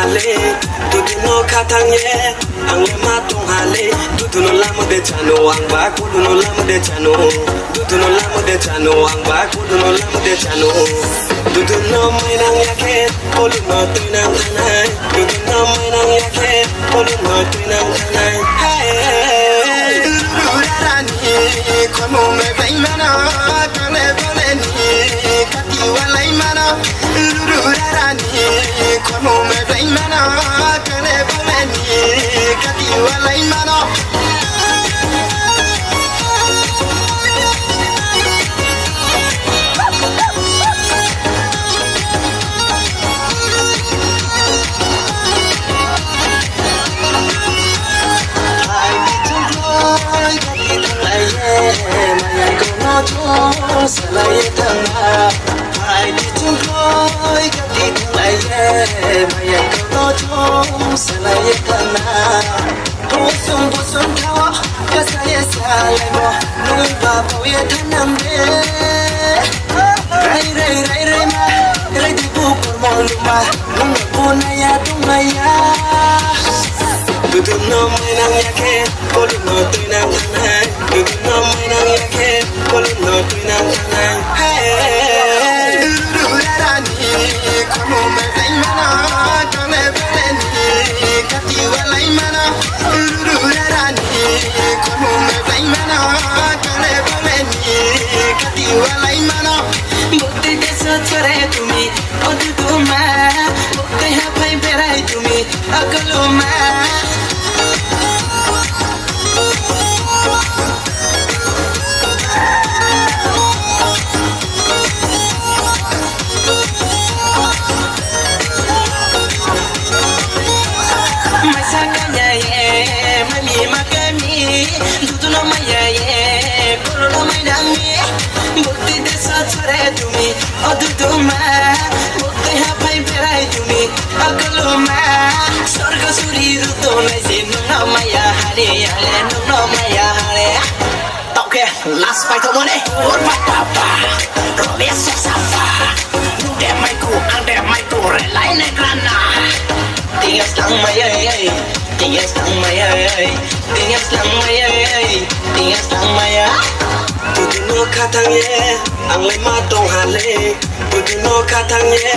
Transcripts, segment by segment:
hale tutu no katangye angle matung hale tutu no lamo de chano ang ba kudu no lamo de chano tutu no lamo de chano ang ba kudu no lamo de chano tutu no mainang yake polu no tuinang kanai tutu no mainang yake polu no tuinang kanai hey rurarani komo me baimana kale boleni kati walai mana rurarani komo me baimana kale boleni kati walai mana Salai tanga, ai đi chung khói các đi thằng lại mày ăn câu to chung salai tanga, bố sum thao, các sai lại mo, nung ba bao ye thân nam đê, rai ma, rai đi bu por mo luma, nung bu na ya tung na ya. Tutu no mai nang yake, polu no tui nang kanai. Tutu no mai nang yake, polu no tui nang kanai. Hey, rurarani, komo me baimana, kale boleni, kati walai mana. Rurarani, komo me baimana, kale boleni, kati walai mana. Bukti desa chore tumi, odu duma, bukti hapai berai tumi, akaluma. Bukti desa chore tumi, odu duma, bukti hapai berai tumi, akaluma. Sorga suri ruto nai se nungna maya hare hare, nungna maya hare. Okay, last fight of money. Urbat papa, robeso safa. Nude mai ku, ande mai ku, relai ne grana. Tingas lang maya, tingas lang maya, tingas lang maya, tingas lang maya. Tutu no katangye, angle matong hale. Tutu no katangye,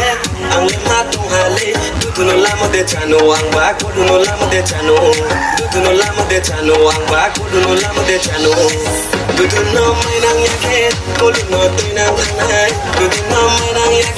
angle matong hale. Tutu no lamo de chano ang ba kudu no lamo de chano. Tutu no lamo de chano ang ba kudu no lamo de chano. Tutu no mainang yake, polu no tuinang kanai. Tutu no mainang yake.